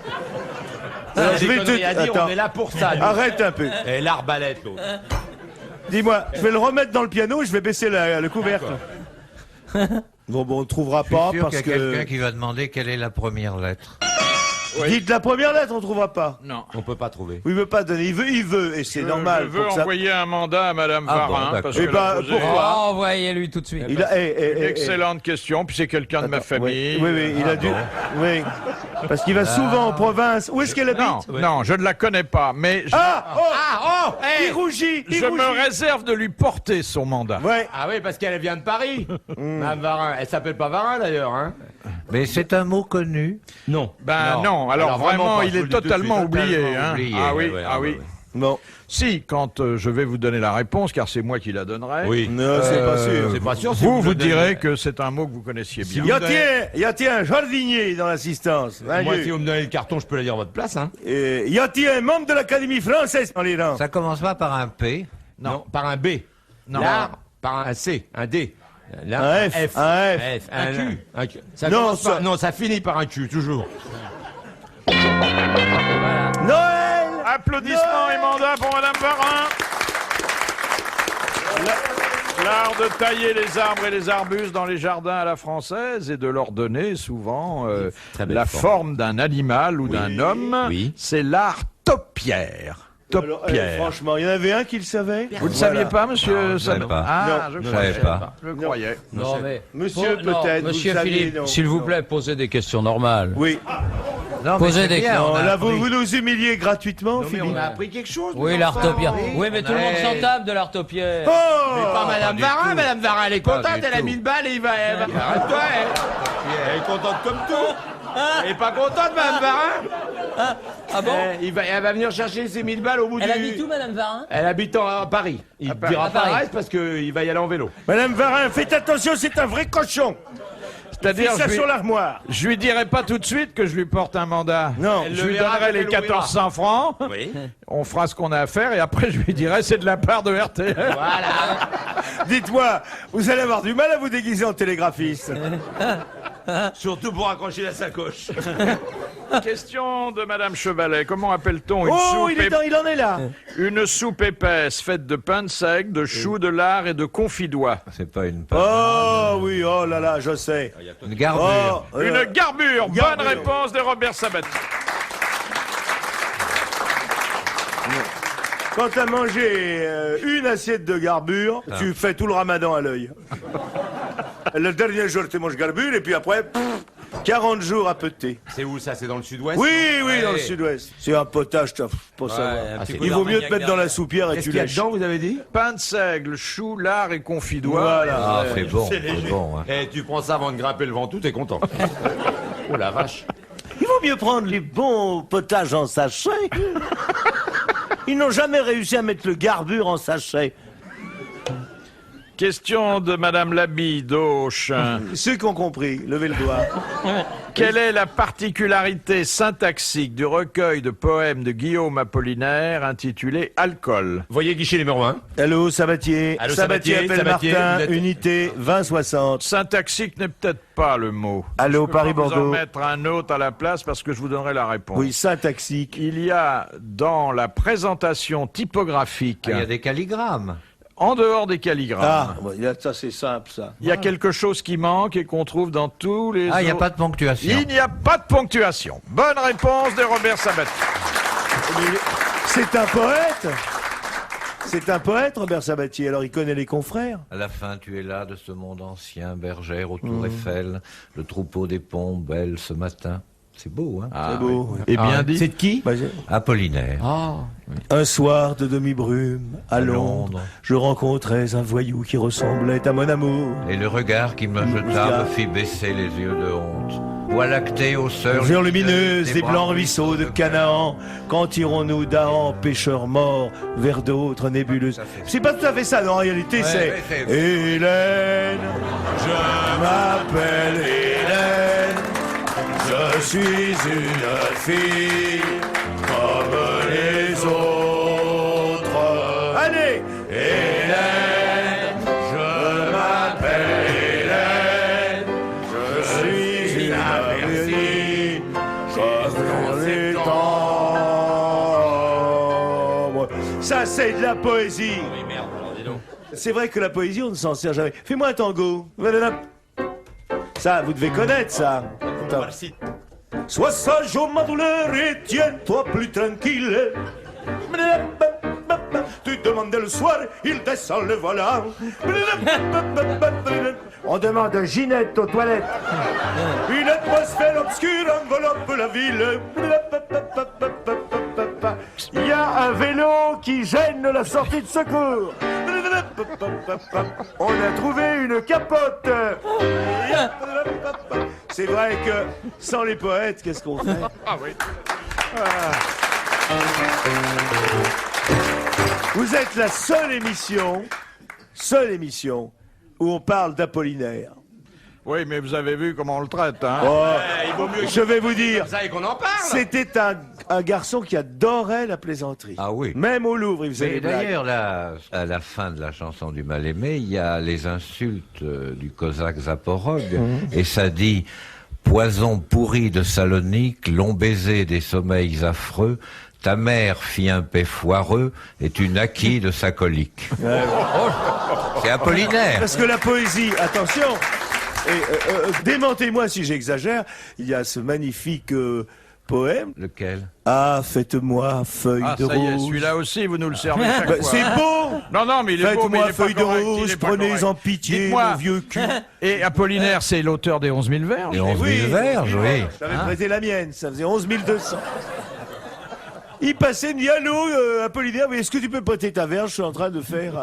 Alors, je vais te à dire, Attends. on est là pour ça. nous. Arrête un peu. Et l'arbalète, l'autre. Dis-moi, je vais le remettre dans le piano et je vais baisser le couvercle. Bon, on ne trouvera Je suis pas sûr parce qu'il y a quelqu'un que... qui va demander quelle est la première lettre. Dites la première lettre, on ne trouvera pas. Non. On peut pas trouver. Oui, il veut pas donner. Il veut, et c'est normal. Je veux pour que ça- envoyer un mandat à Madame Ah bon, Varin, d'accord. parce Eh qu'elle ben, a posé pourquoi Envoyez-lui tout de suite. Il a, une excellente question, puis c'est quelqu'un de ma famille. Oui, oui, il a dû. Oui. Parce qu'il va souvent en province. Où est-ce qu'elle habite? Non, non, je ne la connais pas, mais je, Il rougit. Il je rougit. me réserve de lui porter son mandat. Ouais. Ah oui, parce qu'elle vient de Paris. Madame Varin. Elle s'appelle pas Varin d'ailleurs, hein. Mais c'est un mot connu. Non. Ben non, alors vraiment, pas, il je vous est le dis tout de totalement suite. oublié. Totalement Hein. oublié. Ah oui, Ouais, ah oui. Bon. Si, quand je vais vous donner la réponse, car c'est moi qui la donnerai. Oui. Non, c'est pas sûr. C'est pas sûr. si Vous le direz donnez- que c'est un mot que vous connaissiez bien. Y a-t-il un jardinier dans l'assistance? Moi, si vous me donnez le carton, je peux la dire à votre place, hein. Y a-t-il un membre de l'Académie française dans les rangs? Ça commence pas par un P. Non. Par un B. Non. Là, par un C, un D. Là, Un F, un F. un Q. Un Q. Ça Non, commence par- ça- non, ça finit par un Q, toujours. Noël! Applaudissements et mandats pour Madame Varin. L'art de tailler les arbres et les arbustes dans les jardins à la française et de leur donner souvent Très belle la forme. forme d'un animal ou d'un homme. Oui. C'est l'art topiaire. Alors, Topiaire. franchement, il y en avait un qui le savait? Vous ne saviez pas, monsieur Non, je savais Sanon pas. Ah, Non, je Je croyais. savais pas. Je croyais. Non, mais. Monsieur, non, peut-être, vous Monsieur le saviez, Philippe, non, s'il vous non. plaît, posez des questions normales. Oui. Non, Posez c'est des bien, questions. on a Là, appris. vous nous humiliez gratuitement, Philippe. appris quelque chose. Oui, l'artopière. Oui, mais tout le monde Ouais. s'en tape de l'artopière. Oh! Mais pas Madame du Varin, tout. Madame Varin, elle est contente, Pas du elle a tout. 1000 balles et il va. Arrête-toi, elle est contente comme tout. Elle est pas contente, Madame Varin. Ah bon Elle va venir chercher ses 1000 balles au bout Elle du. habite où, Madame Varin? Elle habite à Paris. Il dira À pas Paris. reste parce qu'il va y aller en vélo. Madame Varin, faites attention, c'est un vrai cochon. C'est-à-dire, Faites ça je lui, sur l'armoire. je lui dirai pas tout de suite que je lui porte un mandat. Non. Elle Je le lui verra donnerai quand les elle l'ouvrira. 1400 francs. Oui. On fera ce qu'on a à faire et après je lui dirai c'est de la part de RTL. Voilà. Dites-moi, vous allez avoir du mal à vous déguiser en télégraphiste. Surtout pour accrocher la sacoche. Question de Madame Chevalet. Comment appelle-t-on une, Oh, soupe il en est là. une soupe épaisse faite de pain de seigle, de choux, de lard et de confidois? C'est pas une pâte. Oh oui, oh là là, je sais. Une garbure. Oh, Une garbure. Bonne garbure. réponse de Robert Sabatier. Quand t'as mangé une assiette de garbure, tu fais tout le ramadan à l'œil. Le dernier jour, tu manges garbure et puis après, 40 jours à peuter. C'est où ça? C'est dans le sud-ouest? Oui, oui, dans le sud-ouest. C'est un potage, t'as pas savoir. Il vaut mieux te mettre dans la soupière et Qu'est-ce tu qu'il y a lèches. dedans, vous avez dit? Pain de seigle, choux, lard et confidois. Voilà. Ah, c'est bon, c'est bon. Hein. Eh, tu prends ça avant de grimper le ventoux, t'es content. Oh la vache. Il vaut mieux prendre les bons potages en sachet. Ils n'ont jamais réussi à mettre le garbure en sachet. Question de Madame Labille d'Auch. Ceux qui ont compris, levez le doigt. Quelle est la particularité syntaxique du recueil de poèmes de Guillaume Apollinaire intitulé Alcool? Voyez guichet numéro 1. Allô, Sabatier. Allô, Sabatier, appelle Sabatier, Martin, vous êtes- unité 2060. Syntaxique n'est peut-être pas le mot. Allô, Je peux pas vous en Paris-Bordeaux. mettre un autre à la place parce que je vous donnerai la réponse. Oui, syntaxique. Il y a dans la présentation typographique, Ah, il y a des calligrammes. en dehors des calligrammes, Ah, bon, ça c'est simple, ça. il y a quelque chose qui manque et qu'on trouve dans tous les Ah, il n'y a autres- pas de ponctuation. Il n'y a pas de ponctuation. Bonne réponse de Robert Sabatier. C'est un poète. C'est un poète, Robert Sabatier, alors il connaît les confrères. À la fin, tu es là de ce monde ancien, bergère au Tour Eiffel, le troupeau des ponts, belle ce matin. C'est beau, hein? C'est beau. Et bien dit. C'est de qui? Bah, Apollinaire. un soir de demi-brume, à Londres, Londres. je rencontrais un voyou qui ressemblait à mon amour. Et le regard qui me jeta Regarde. me fit baisser les yeux de honte. Voie lactée aux sœurs Heures lumineuses, des blancs ruisseaux de Canaan. Quand irons-nous d'Ahan, pêcheurs morts, vers d'autres nébuleuses? C'est pas tout à fait ça, non, en réalité, c'est Hélène, je m'appelle Hélène, je suis une fille comme les autres. Allez, Hélène, je m'appelle Hélène, je suis une fille comme les temps. Ça, c'est de la poésie. C'est vrai que la poésie, on ne s'en sert jamais. Fais-moi un tango. Ça, vous devez connaître ça. Attends. Sois sage, ô ma douleur, et tiens-toi plus tranquille. Tu demandais le soir, il descend le volant. On demande à Ginette aux toilettes. Une atmosphère obscure enveloppe la ville. Il y a un vélo qui gêne la sortie de secours. On a trouvé une capote. C'est vrai que sans les poètes, qu'est-ce qu'on fait? Ah oui. Vous êtes la seule émission où on parle d'Apollinaire. Oui, mais vous avez vu comment on le traite, hein? Oh, je vais vous dire, Ça et qu'on en parle. c'était un garçon qui adorait la plaisanterie. Ah oui. Même au Louvre, il faisait Et des blagues. d'ailleurs, là, à la fin de la chanson du Mal-Aimé, il y a les insultes du cosaque Zaporog, et ça dit « Poison pourri de Salonique, long baiser des sommeils affreux, ta mère fit un paix foireux, et tu naquis de sa colique. » C'est Apollinaire. Parce que la poésie, attention, démentez-moi si j'exagère, il y a ce magnifique poème. Lequel? Ah, faites-moi feuille Ah, de ça y est, rose. celui-là aussi, vous nous le servez chaque Bah, fois. c'est beau. Non, non, mais il est beau, mais il Faites-moi est pas feuille de correct, il rose, est pas prenez correct. en pitié Dites-moi. mon vieux cul. Et Apollinaire, c'est l'auteur des 11 000 vers. Les 11 000 verges, oui. J'avais prêté la mienne, ça faisait 11 200. Il passait, il me dit allô, Apollinaire, mais est-ce que tu peux prêter ta verge? Je suis en train de faire.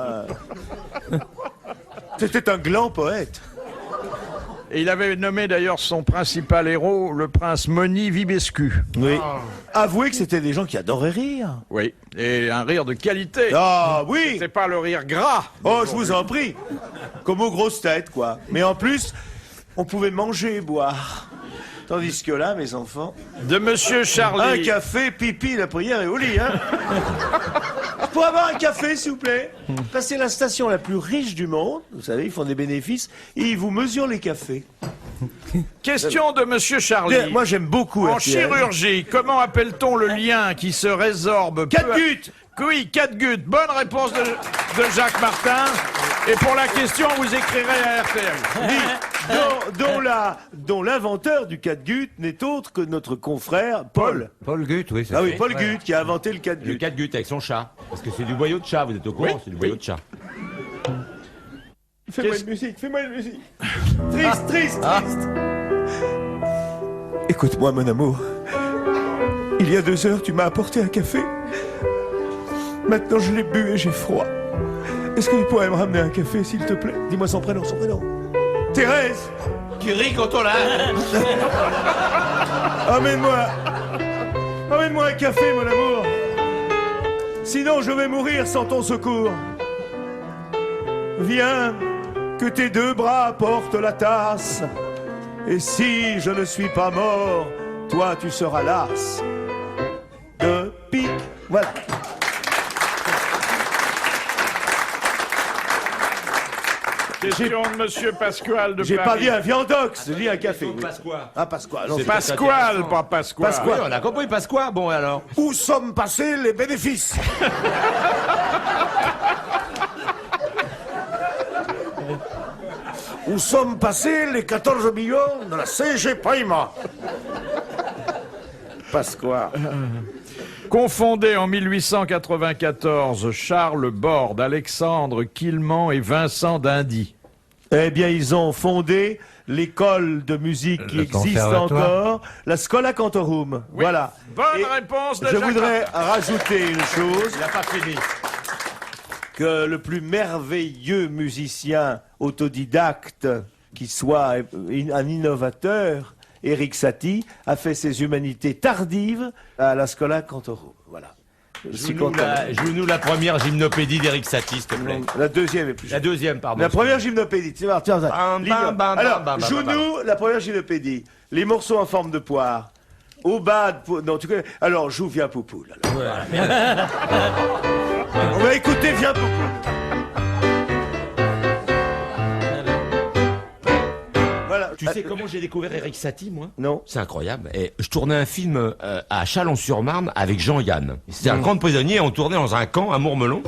C'était un gland poète. Et il avait nommé d'ailleurs son principal héros, le prince Moni Vibescu. Oui. Avouez que c'était des gens qui adoraient rire. Oui, et un rire de qualité. Ah oui. C'est pas le rire gras. Oh, je vous en prie. Comme aux grosses têtes, quoi. Mais en plus, on pouvait manger et boire. Tandis que là, mes enfants, De Monsieur un Charlie. café, pipi, la prière et au lit, hein. Pour avoir un café, s'il vous plaît. C'est la station la plus riche du monde. Vous savez, ils font des bénéfices. Et ils vous mesurent les cafés. Question de Monsieur Charlie. Moi, j'aime beaucoup En RTL. chirurgie, comment appelle-t-on le lien qui se résorbe Catgut. Oui, catgut. Bonne réponse de Jacques Martin. Et pour la question, vous écrirez à RTL. Dont l'inventeur du catgut n'est autre que notre confrère Paul. Paul Gut, oui. c'est Ah oui, ça. Paul Gut qui a inventé le Le catgut. catgut avec son chat. Parce que c'est du boyau de chat, vous êtes au courant, c'est du boyau de chat. Fais-moi une musique, fais-moi une musique. Triste, triste, triste. Écoute-moi, mon amour. Il y a 2 heures, tu m'as apporté un café. Maintenant, je l'ai bu et j'ai froid. Est-ce que tu pourrais me ramener un café, s'il te plaît? Dis-moi son prénom, son prénom. Thérèse. Qui rit quand on l'a. Emmène-moi un café, mon amour. Sinon, je vais mourir sans ton secours. Viens, que tes 2 bras portent la tasse. Et si je ne suis pas mort, toi, tu seras las. De pique. Voilà. Question de Monsieur Pasquale de J'ai pas Paris. dit un viandox, j'ai dit un café. Pasqua. Ah, Pasquale. non, C'est c'est- Pasquale, pas Pasquale. Pasquale. Oui, on a compris, Pasqua. Bon, alors. Où sont passés les bénéfices? Où sont passés les 14 millions de la CG Prima? Pasquale. Confondé en 1894 Charles Borde, Alexandre Quillement et Vincent d'Indy. Eh bien, ils ont fondé l'école de musique qui Le existe conservatoire. encore, la Schola Cantorum. Voilà. Bonne Et réponse de je Jacques voudrais rajouter une chose, Il n'a pas fini. que le plus merveilleux musicien autodidacte qui soit un innovateur, Éric Satie a fait ses humanités tardives à la Scola Cantorum. Voilà. Je suis content. Joue-nous la première gymnopédie d'Éric Satie, s'il te plaît. La deuxième est plus. La deuxième, pardon. La première gymnopédie. Tiens, tiens, tiens. Bam, Ligne. bam, bam, Alors, bam, bam, joue-nous la première gymnopédie. Les morceaux en forme de poire. Au bas de... Non, tu connais... Alors, joue Viens Poupoule. Alors. On va écouter Viens Poupoule. Voilà. Tu sais comment j'ai découvert Éric Satie, moi? Non. C'est incroyable. Et je tournais un film à Chalon-sur-Marne avec Jean-Yann. C'était un camp de prisonniers, on tournait dans un camp à Mourmelon,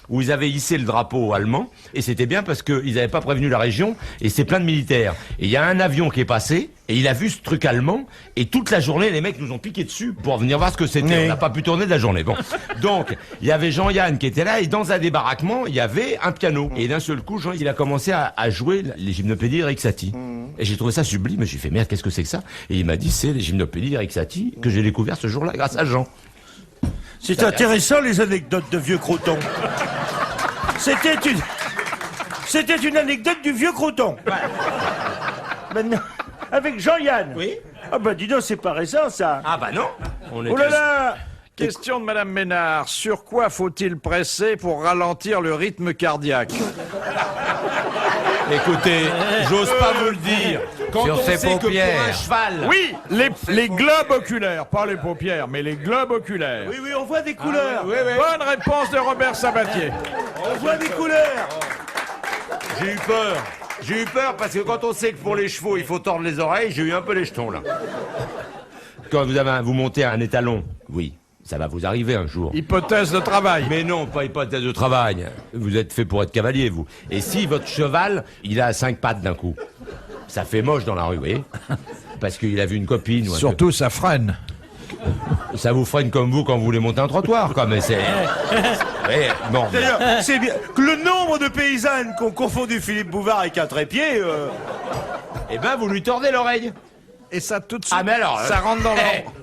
où ils avaient hissé le drapeau allemand, et c'était bien parce qu'ils n'avaient pas prévenu la région, et c'est plein de militaires. Et il y a un avion qui est passé, et il a vu ce truc allemand, et toute la journée, les mecs nous ont piqué dessus pour venir voir ce que c'était. Oui. On n'a pas pu tourner de la journée. Bon. Donc, il y avait Jean-Yann qui était là, et dans un débarraquement, il y avait un piano. Et d'un seul coup, Jean, il a commencé à jouer les gymnopédies d'Éric Satie. Et j'ai trouvé ça sublime, et j'ai fait, merde, qu'est-ce que c'est que ça? Et il m'a dit, c'est les gymnopédies d'Éric Satie que j'ai découvert ce jour-là grâce à Jean. C'est intéressant, les anecdotes de vieux croton. C'était une anecdote du vieux croton. Maintenant, avec Jean-Yann. Oui. Ah bah dis donc, c'est pas récent, ça. Ah bah non. On Oh là là. Question de Madame Ménard. Sur quoi faut-il presser pour ralentir le rythme cardiaque? Écoutez, j'ose pas vous le dire. Quand Sur on ses sait que paupières. pour un cheval... Oui, les globes oculaires, pas les paupières, mais les globes oculaires. Oui, oui, on voit des couleurs. Bonne réponse de Robert Sabatier. On voit des couleurs. J'ai eu peur. J'ai eu peur parce que quand on sait que pour les chevaux, il faut tordre les oreilles, j'ai eu un peu les jetons, là. Quand vous montez à un étalon, oui, ça va vous arriver un jour. Hypothèse de travail. Mais non, pas hypothèse de travail. Vous êtes fait pour être cavalier, vous. Et si votre cheval, il a 5 pattes d'un coup, ça fait moche dans la rue, vous voyez? Parce qu'il a vu une copine ou un Surtout, ça freine. truc. Ça vous freine comme vous quand vous voulez monter un trottoir, quoi, mais c'est... Ouais, bon. D'ailleurs, c'est bien que le nombre de paysannes qui ont confondu Philippe Bouvard avec un trépied. Eh ben, vous lui tordez l'oreille. Et ça tout de suite, Ah, mais alors... ça rentre dans Eh, l'ordre.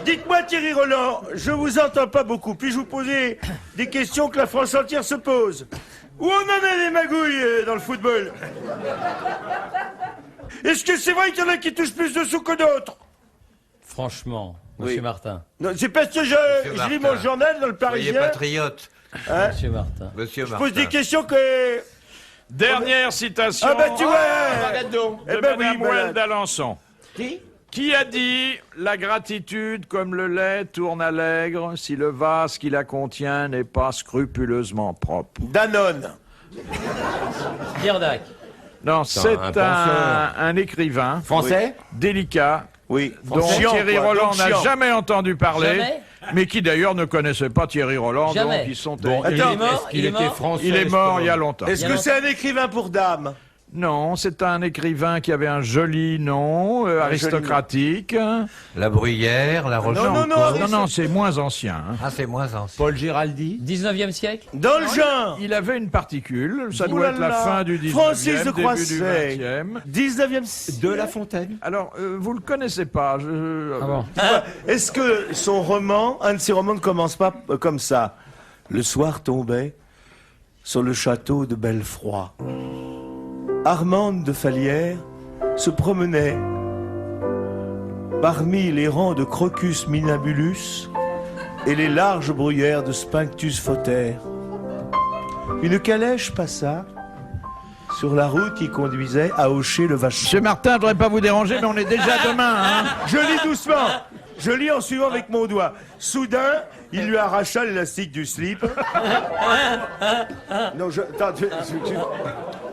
Dites-moi, Thierry Roland, je vous entends pas beaucoup. Puis-je vous poser des questions que la France entière se pose? Où on en est les magouilles dans le football? Est-ce que c'est vrai qu'il y en a qui touchent plus de sous que d'autres? Franchement, Oui. monsieur Martin. Non, c'est parce que je lis Martin. mon journal dans le Soyez Parisien. patriote, Monsieur Martin. monsieur Je Martin. pose des questions que... Dernière citation Ah bah tu vois. arrête donc. de Eh ben oui, Madame voilà. Well d'Alençon. Qui a dit « La gratitude, comme le lait, tourne à l'aigre si le vase qui la contient n'est pas scrupuleusement propre Danone. Pierre Dac. ». Non, un c'est penseur. un écrivain Français? délicat Oui. dont Chiant, Thierry quoi, Roland donc n'a chiant. jamais entendu parler, Jamais mais qui d'ailleurs ne connaissait pas Thierry Roland, Jamais. donc ils sont... Bon, Attends, il est mort, est-ce qu'il il est était mort français? Il est mort ce il y a homme longtemps. Est-ce Il y a que c'est un écrivain pour dames? Non, c'est un écrivain qui avait un joli nom, aristocratique. La Bruyère, la Rochefoucauld. non, Non, c'est moins ancien. hein. Ah, c'est moins ancien. Paul Giraldi? 19e siècle. Dans le genre. Il avait une particule, ça Ouh doit là être la là. fin du 19e, Francis de début du Croisset. 20e. 19e siècle. De La Fontaine? Alors, vous le connaissez pas. Ah bon. Est-ce que son roman, un de ses romans ne commence pas comme ça? Le soir tombait sur le château de Bellefroid. Armande de Falière se promenait parmi les rangs de Crocus minabulus et les larges bruyères de Sphinctus foter. Une calèche passa sur la route qui conduisait à Aucher-le-Vachon. Monsieur Martin, je voudrais pas vous déranger, mais on est déjà demain. Hein. Je lis doucement. Je lis en suivant avec mon doigt. Soudain, il lui arracha l'élastique du slip. Non, attends,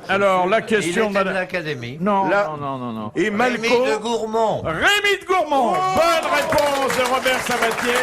Alors, la Il question était de de madame... l'académie. Non, Là- non. Et Rémi Malco. de Gourmont. Rémi de Gourmont. Bonne réponse de Robert Sabatier.